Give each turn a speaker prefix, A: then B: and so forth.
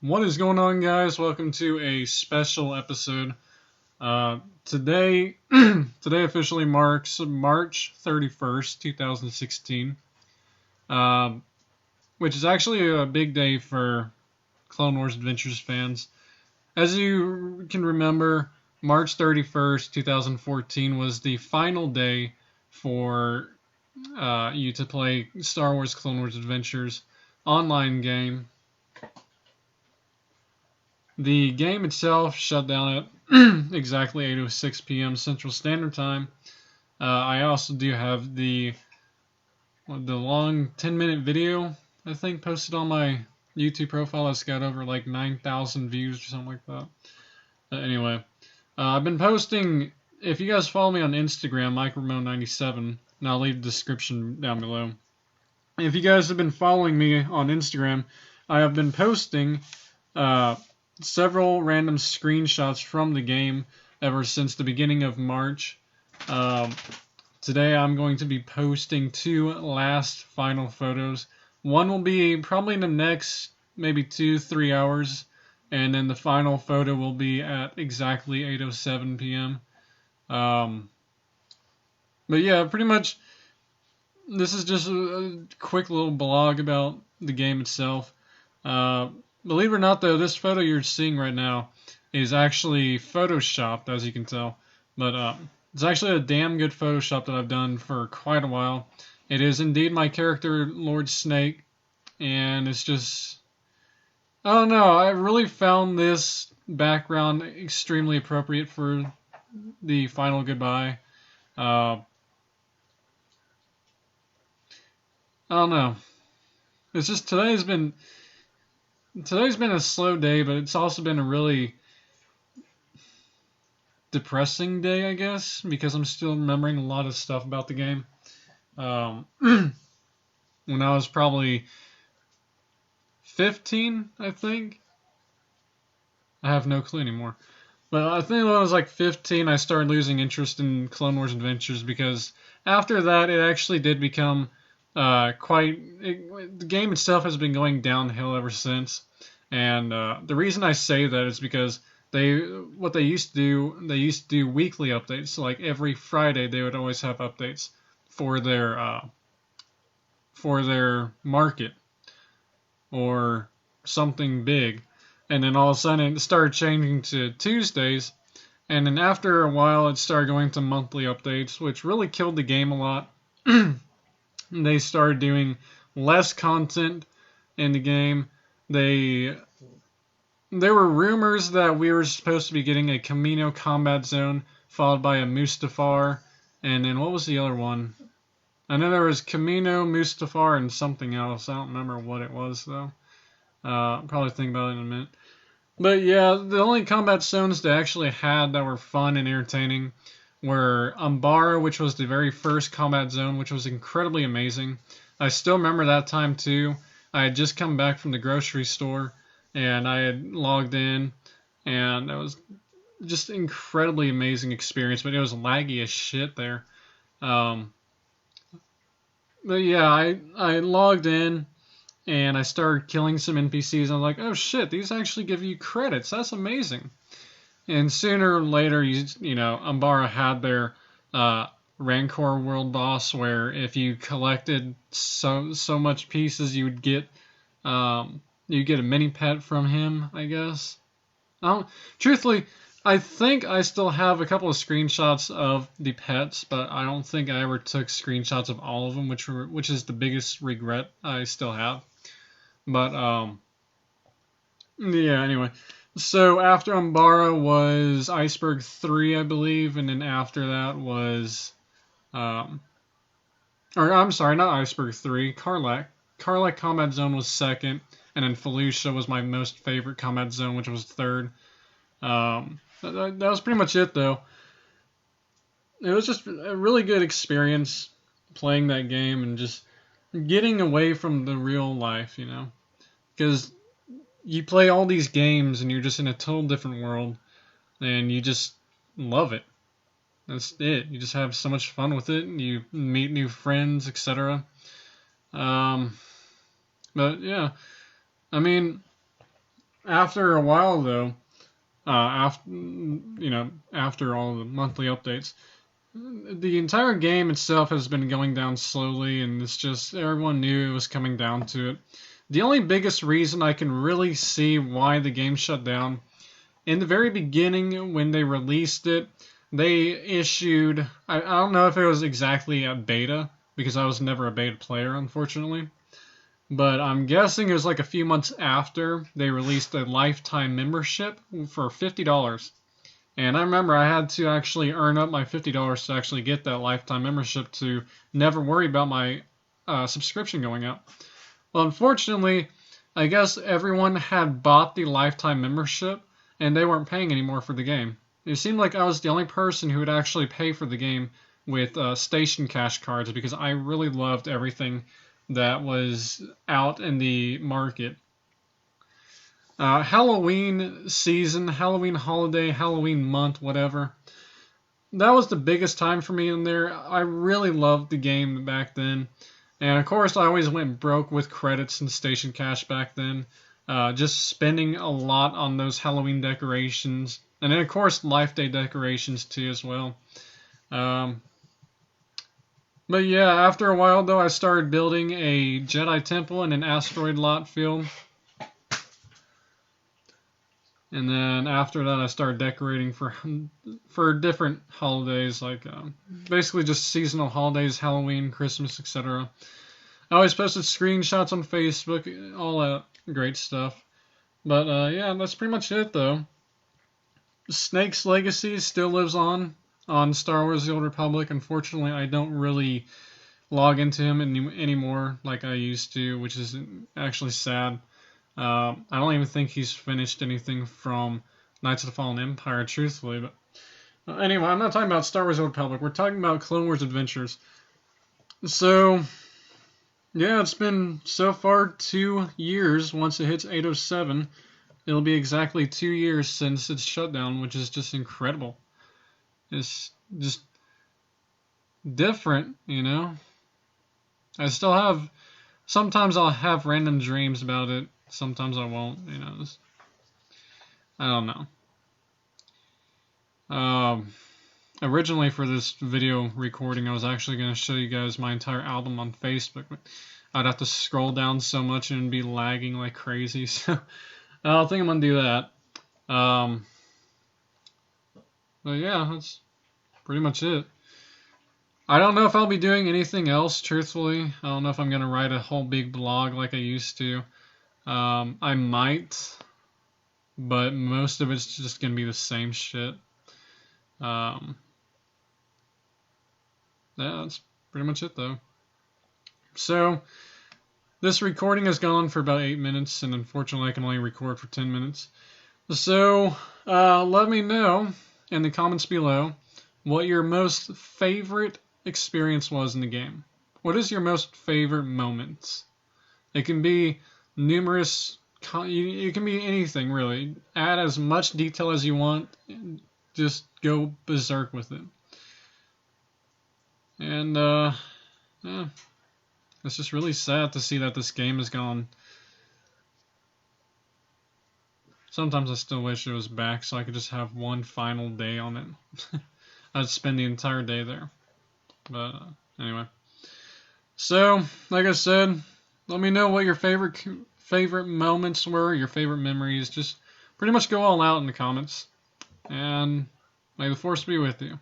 A: What is going on, guys? Welcome to a special episode. Today, today officially marks March 31st, 2016, um, which is actually a big day for Clone Wars Adventures fans. As you can remember, March 31st, 2014 was the final day for you to play Star Wars Clone Wars Adventures online game. The game itself shut down at exactly 8:06 p.m. Central Standard Time. I also do have the long 10-minute video, I think, posted on my YouTube profile that's got over like 9,000 views or something like that. Anyway, I've been posting. If you guys follow me on Instagram, MikeRamon97, and I'll leave the description down below. If you guys have been following me on Instagram, I have been posting several random screenshots from the game ever since the beginning of March. Today I'm going to be posting two last final photos. One will be probably in the next maybe 2-3 hours, and then the final photo will be at exactly 8:07 p.m. But yeah, pretty much this is just a quick little blog about the game itself. Believe it or not, though, this photo you're seeing right now is actually photoshopped, as you can tell. But it's actually a damn good Photoshop that I've done for quite a while. It is indeed my character, Lord Snake, and it's just... I don't know, I really found this background extremely appropriate for the final goodbye. I don't know. It's just today's been a slow day, but it's also been a really depressing day, I guess, because I'm still remembering a lot of stuff about the game. When I was probably 15, I think. I have no clue anymore. But I think when I was like 15, I started losing interest in Clone Wars Adventures because after that, it actually did become the game itself has been going downhill ever since. And the reason I say that is because they used to do weekly updates. So like every Friday, they would always have updates for their market or something big. And then all of a sudden, it started changing to Tuesdays. And then after a while, it started going to monthly updates, which really killed the game a lot. They started doing less content in the game. There were rumors that we were supposed to be getting a Camino combat zone, followed by a Mustafar, and then what was the other one? I know there was Camino, Mustafar, and something else. I don't remember what it was, though. I'll probably think about it in a minute. But yeah, the only combat zones they actually had that were fun and entertaining were Umbara, which was the very first combat zone, which was incredibly amazing. I still remember that time too. I had just come back from the grocery store and I had logged in, and it was just incredibly amazing experience, but it was laggy as shit there. But yeah, I logged in and I started killing some NPCs. And I'm like, oh shit, these actually give you credits. That's amazing. And sooner or later, Umbara had their Rancor world boss, where if you collected so much pieces, you get a mini pet from him, I guess. Truthfully, I think I still have a couple of screenshots of the pets, but I don't think I ever took screenshots of all of them, which is the biggest regret I still have. But yeah. Anyway. So after Umbara was Iceberg 3, I believe, and then after that was, or I'm sorry, not Iceberg 3, Karlak. Karlak Combat Zone was second, and then Felucia was my most favorite combat zone, which was third. That was pretty much it, though. It was just a really good experience playing that game and just getting away from the real life, because you play all these games and you're just in a total different world and you just love it. That's it. You just have so much fun with it and you meet new friends, etc. But yeah, I mean, after a while though, after all the monthly updates, the entire game itself has been going down slowly, and it's just everyone knew it was coming down to it. The only biggest reason I can really see why the game shut down, in the very beginning when they released it, they issued, I don't know if it was exactly a beta, because I was never a beta player, unfortunately, but I'm guessing it was like a few months after they released a lifetime membership for $50. And I remember I had to actually earn up my $50 to actually get that lifetime membership to never worry about my subscription going up. Well, unfortunately, I guess everyone had bought the lifetime membership and they weren't paying anymore for the game. It seemed like I was the only person who would actually pay for the game with station cash cards because I really loved everything that was out in the market. Halloween season, Halloween holiday, Halloween month, whatever. That was the biggest time for me in there. I really loved the game back then. And of course, I always went broke with credits and station cash back then. Just spending a lot on those Halloween decorations. And then, of course, Life Day decorations too, as well. Um, but yeah, after a while, though, I started building a Jedi Temple in an asteroid lot field. And then after that, I started decorating for different holidays, like basically just seasonal holidays, Halloween, Christmas, etc. I always posted screenshots on Facebook, all that great stuff. But yeah, that's pretty much it, though. Snake's legacy still lives on Star Wars: The Old Republic. Unfortunately, I don't really log into him anymore like I used to, which is actually sad. I don't even think he's finished anything from Knights of the Fallen Empire, truthfully. But anyway, I'm not talking about Star Wars: Old Republic. We're talking about Clone Wars Adventures. So, yeah, it's been so far 2 years. Once it hits 807, it'll be exactly 2 years since its shutdown, which is just incredible. It's just different, you know? I still have. Sometimes I'll have random dreams about it. Sometimes I won't, you know. I don't know. Originally for this video recording, I was actually going to show you guys my entire album on Facebook, but I'd have to scroll down so much and be lagging like crazy, so I don't think I'm going to do that. But yeah, that's pretty much it. I don't know if I'll be doing anything else, truthfully. I don't know if I'm going to write a whole big blog like I used to. I might, but most of it's just going to be the same shit. Yeah, that's pretty much it, though. So, this recording has gone on for about 8 minutes, and unfortunately I can only record for 10 minutes. So, let me know in the comments below what your most favorite experience was in the game. What is your most favorite moments? It can be numerous, it can be anything really. Add as much detail as you want, just go berserk with it. And, yeah, it's just really sad to see that this game is gone. Sometimes I still wish it was back so I could just have one final day on it. I'd spend the entire day there. But anyway. So, like I said, let me know what your favorite moments were, your favorite memories. Just pretty much go all out in the comments. And may the force be with you.